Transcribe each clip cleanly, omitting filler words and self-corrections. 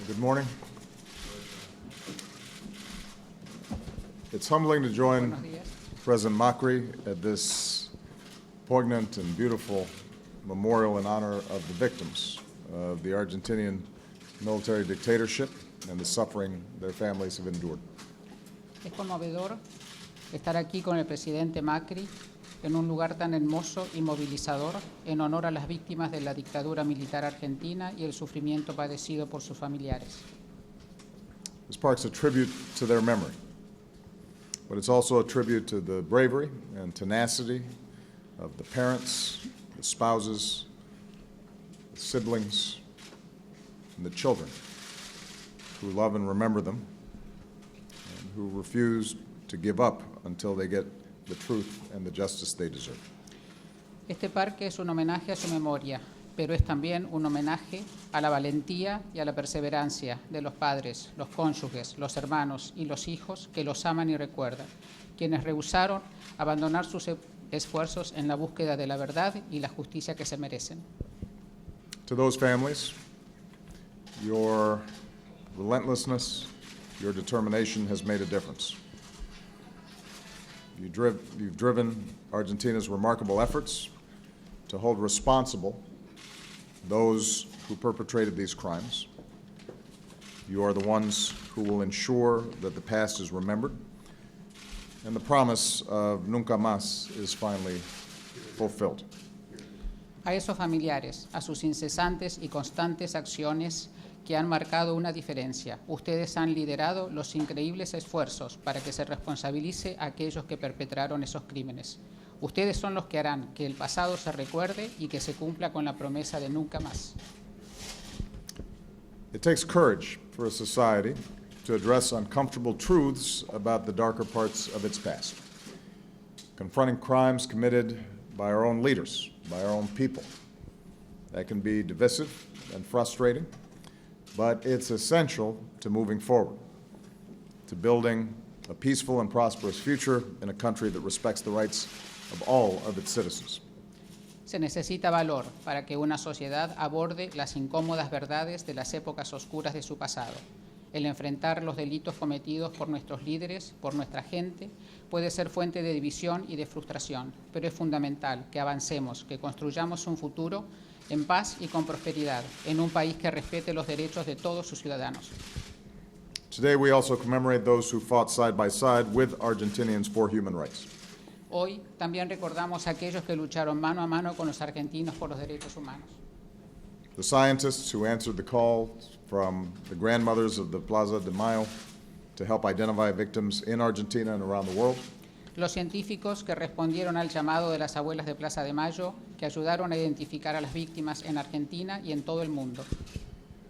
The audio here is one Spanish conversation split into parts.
Good morning. It's humbling to join President Macri at this poignant and beautiful memorial in honor of the victims of the Argentinian military dictatorship and the suffering their families have endured. Es conmovedor estar aquí con el presidente Macri en un lugar tan hermoso y movilizador en honor a las víctimas de la dictadura militar argentina y el sufrimiento padecido por sus familiares. This park's a tribute to their memory, but it's also a tribute to the bravery and tenacity of the parents, the spouses, the siblings, and the children who love and remember them and who refuse to give up until they get the truth and the justice they deserve. Este parque es un homenaje a su memoria, pero es también un homenaje a la valentía y a la perseverancia de los padres, los cónyuges, los hermanos y los hijos que los aman y recuerdan, quienes rehusaron abandonar sus esfuerzos en la búsqueda de la verdad y la justicia que se merecen. To those families, your relentlessness, your determination has made a difference. You've driven Argentina's remarkable efforts to hold responsible those who perpetrated these crimes. You are the ones who will ensure that the past is remembered and the promise of nunca más is finally fulfilled. A esos familiares, a sus incesantes y constantes acciones que han marcado una diferencia. Ustedes han liderado los increíbles esfuerzos para que se responsabilice a aquellos que perpetraron esos crímenes. Ustedes son los que harán que el pasado se recuerde y que se cumpla con la promesa de nunca más. It takes courage for a society to address uncomfortable truths about the darker parts of its past. Confronting crimes committed by our own leaders, by our own people. That can be divisive and frustrating, but it's essential to moving forward, to building a peaceful and prosperous future in a country that respects the rights of all of its citizens. Se necesita valor para que una sociedad aborde las incómodas verdades de las épocas oscuras de su pasado. El enfrentar los delitos cometidos por nuestros líderes, por nuestra gente, puede ser fuente de división y de frustración, pero es fundamental que avancemos, que construyamos un futuro en paz y con prosperidad, en un país que respete los derechos de todos sus ciudadanos. Today we also commemorate those who fought side by side with Argentinians for human rights. Hoy también recordamos a aquellos que lucharon mano a mano con los argentinos por los derechos humanos. The scientists who answered the call from the grandmothers of the Plaza de Mayo to help identify victims in Argentina and around the world. Los científicos que respondieron al llamado de las abuelas de Plaza de Mayo, que ayudaron a identificar a las víctimas en Argentina y en todo el mundo.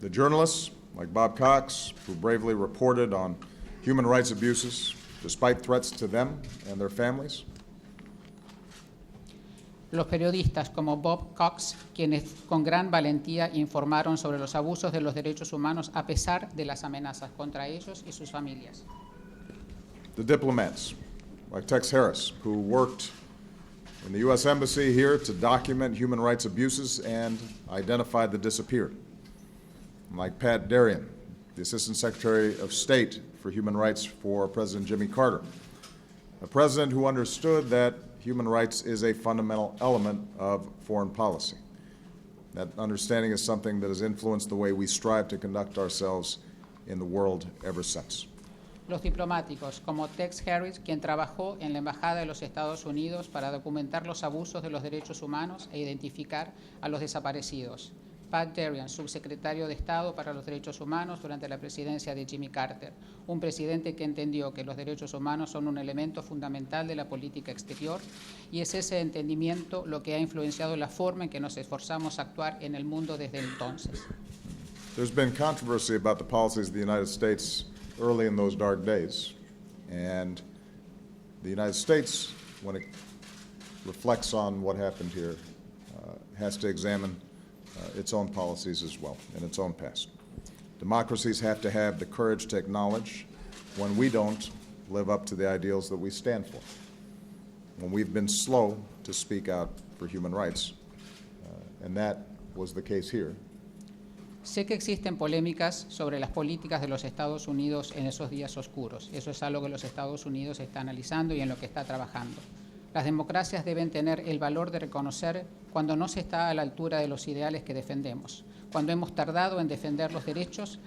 The journalists, like Bob Cox, who bravely reported on human rights abuses despite threats to them and their families. Los periodistas como Bob Cox, quienes con gran valentía informaron sobre los abusos de los derechos humanos a pesar de las amenazas contra ellos y sus familias. The diplomats, like Tex Harris, who worked in the U.S. Embassy here to document human rights abuses and identify the disappeared. Like Pat Darien, the Assistant Secretary of State for Human Rights for President Jimmy Carter, a president who understood that human rights is a fundamental element of foreign policy. That understanding is something that has influenced the way we strive to conduct ourselves in the world ever since. Los diplomáticos, como Tex Harris, quien trabajó en la Embajada de los Estados Unidos para documentar los abusos de los derechos humanos e identificar a los desaparecidos. Pat Darien, subsecretario de Estado para los Derechos Humanos durante la presidencia de Jimmy Carter, un presidente que entendió que los derechos humanos son un elemento fundamental de la política exterior y es ese entendimiento lo que ha influenciado la forma en que nos esforzamos a actuar en el mundo desde entonces. There's been controversy about the policies of the United States early in those dark days, and the United States, when it reflects on what happened here, has to examine its own policies as well and its own past. Democracies have to have the courage to acknowledge when we don't live up to the ideals that we stand for, when we've been slow to speak out for human rights, and that was the case here. Sé que existen polémicas sobre las políticas de los Estados Unidos en esos días oscuros. Eso es algo que los Estados Unidos está analizando y en lo que está trabajando. Las democracias deben tener el valor de reconocer cuando no se está a la altura de los ideales que defendemos, cuando hemos tardado en defender los derechos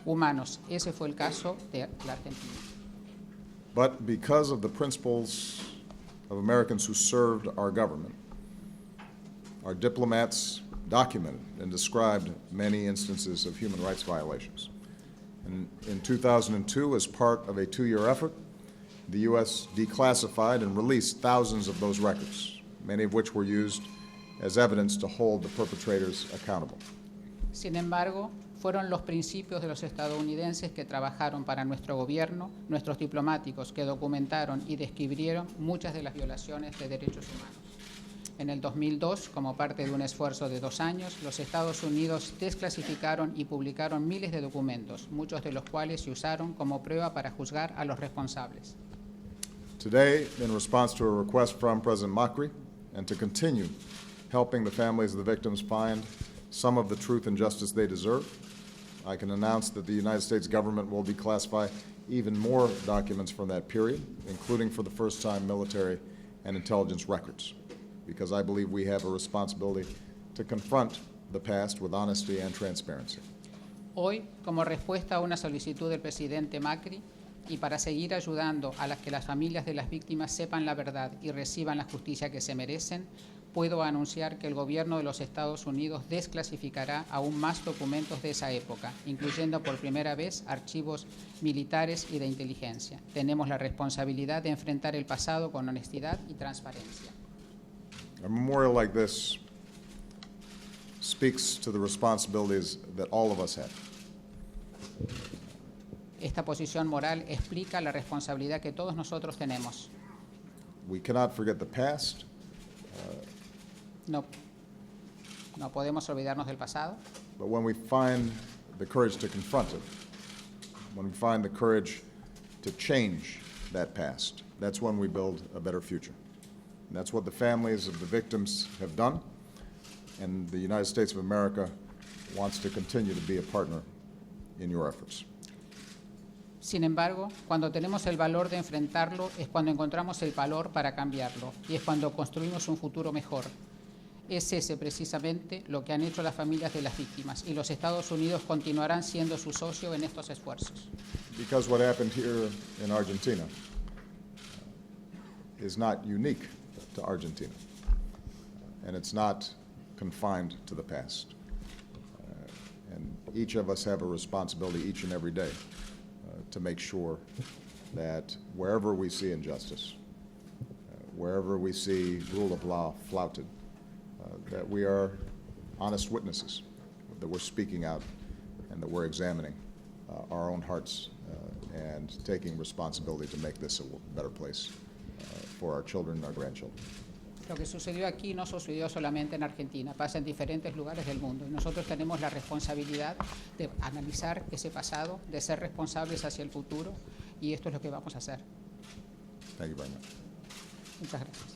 humanos. Ese fue el caso de la Argentina. But because of the principles of Americans who served our government, our diplomats documented and described many instances of human rights violations. And in 2002, as part of a 2-year effort, the U.S. declassified and released thousands of those records, many of which were used as evidence to hold the perpetrators accountable. Sin embargo, fueron los principios de los estadounidenses que trabajaron para nuestro gobierno, nuestros diplomáticos que documentaron y describieron muchas de las violaciones de derechos humanos. En el 2002, como parte de un esfuerzo de 2 años, los Estados Unidos desclasificaron y publicaron miles de documentos, muchos de los cuales se usaron como prueba para juzgar a los responsables. Today, in response to a request from President Macri and to continue helping the families of the victims find some of the truth and justice they deserve, I can announce that the United States government will declassify even more documents from that period, including for the first time military and intelligence records, because I believe we have a responsibility to confront the past with honesty and transparency. Hoy, como respuesta a una solicitud del presidente Macri y para seguir ayudando a que las familias de las víctimas sepan la verdad y reciban la justicia que se merecen, puedo anunciar que el gobierno de los Estados Unidos desclasificará aún más documentos de esa época, incluyendo por primera vez archivos militares y de inteligencia. Tenemos la responsabilidad de enfrentar el pasado con honestidad y transparencia. A memorial like this speaks to the responsibilities that all of us have. Esta posición moral explica la responsabilidad que todos nosotros tenemos. We cannot forget the past, No podemos olvidarnos del pasado, but when we find the courage to confront it, when we find the courage to change that past, that's when we build a better future. And that's what the families of the victims have done, and the United States of America wants to continue to be a partner in your efforts. Sin embargo, cuando tenemos el valor de enfrentarlo es cuando encontramos el valor para cambiarlo y es cuando construimos un futuro mejor. Es ese precisamente lo que han hecho las familias de las víctimas y los Estados Unidos continuarán siendo su socio en estos esfuerzos. Because what happened here in Argentina is not unique to Argentina, and it's not confined to the past. And each of us have a responsibility each and every day to make sure that wherever we see injustice, wherever we see rule of law flouted, that we are honest witnesses, that we're speaking out, and that we're examining our own hearts and taking responsibility to make this a better place for our children and our grandchildren. Lo que sucedió aquí no sucedió solamente en Argentina, pasa en diferentes lugares del mundo. Y nosotros tenemos la responsabilidad de analizar ese pasado, de ser responsables hacia el futuro, y esto es lo que vamos a hacer. Thank you very much. Muchas gracias.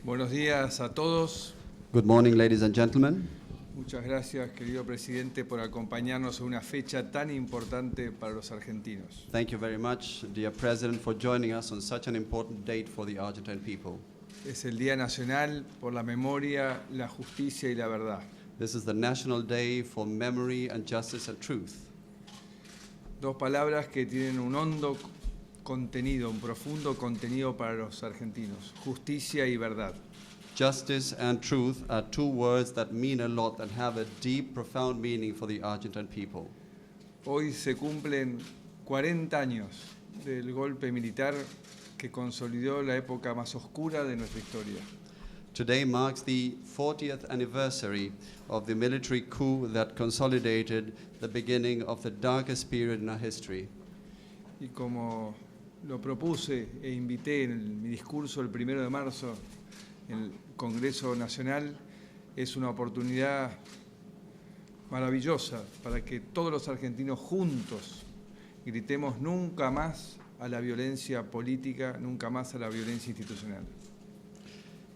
Buenos días a todos. Good morning, ladies and gentlemen. Muchas gracias, querido presidente, por acompañarnos en una fecha tan importante para los argentinos. Thank you very much, dear President, for joining us on such an important date for the Argentine people. Es el Día Nacional por la Memoria, la Justicia y la Verdad. This is the National Day for Memory and Justice and Truth. Dos palabras que tienen un hondo contenido, un profundo contenido para los argentinos: justicia y verdad. Justice and truth are two words that mean a lot and have a deep, profound meaning for the Argentine people. Hoy se cumplen 40 años del golpe militar que consolidó la época más oscura de nuestra historia. Today marks the 40th anniversary of the military coup that consolidated the beginning of the darkest period in our history. Y como lo propuse e invité en mi discurso el 1 de marzo en el Congreso Nacional, es una oportunidad maravillosa para que todos los argentinos juntos gritemos nunca más a la violencia política, nunca más a la violencia institucional.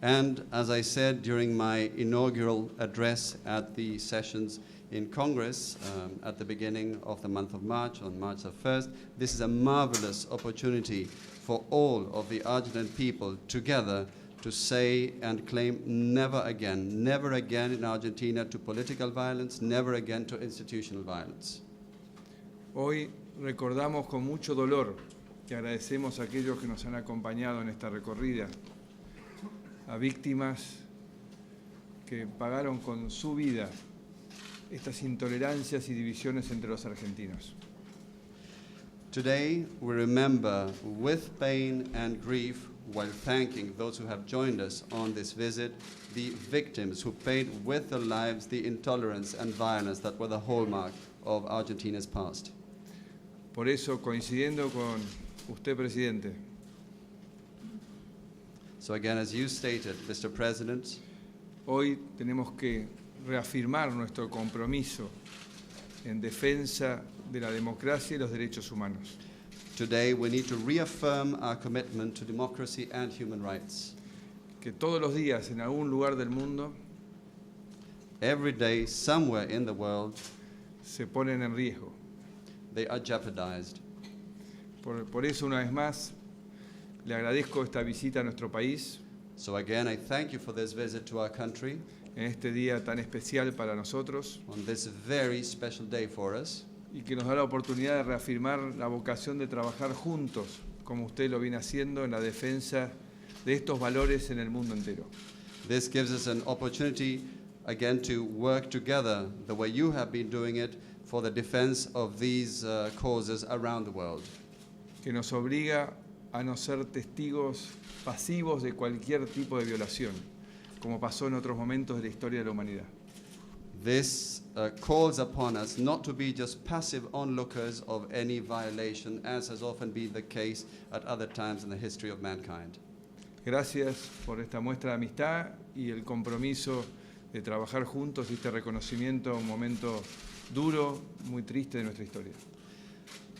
And as I said during my inaugural address at the sessions in Congress at the beginning of the month of March, on March the 1st, this is a marvelous opportunity for all of the Argentine people together to say and claim never again in Argentina to political violence, never again to institutional violence. Hoy recordamos con mucho dolor y agradecemos a aquellos que nos han acompañado en esta recorrida, a víctimas que pagaron con su vida estas intolerancias y divisiones entre los argentinos. Today, we remember with pain and grief, while thanking those who have joined us on this visit, the victims who paid with their lives the intolerance and violence that were the hallmark of Argentina's past. Por eso, coincidiendo con usted, Presidente, So again, as you stated, Mr. President, hoy tenemos que reafirmar nuestro compromiso en defensa de la democracia y los derechos humanos. today we need to reaffirm our commitment to democracy and human rights. Que todos los días en algún lugar del mundo Every day, somewhere in the world, se ponen en riesgo. they are jeopardized. Por eso, una vez más, le agradezco esta visita a nuestro país So again, I thank you for this visit to our country en este día tan especial para nosotros on this very special day for us, y que nos da la oportunidad de reafirmar la vocación de trabajar juntos, como usted lo viene haciendo, en la defensa de estos valores en el mundo entero. This gives us an opportunity again to work together the way you have been doing it for the defense of these causes around the world. Que nos obliga a no ser testigos pasivos de cualquier tipo de violación, como pasó en otros momentos de la historia de la humanidad. This calls upon us not to be just passive onlookers of any violation, as has often been the case at other times in the history of mankind. Gracias por esta muestra de amistad y el compromiso de trabajar juntos y este reconocimiento a un momento duro, muy triste de nuestra historia.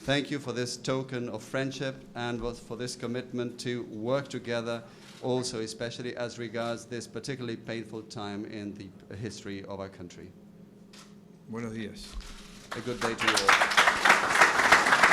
Thank you for this token of friendship and for this commitment to work together, also especially as regards this particularly painful time in the history of our country. Buenos días. A good day to you all.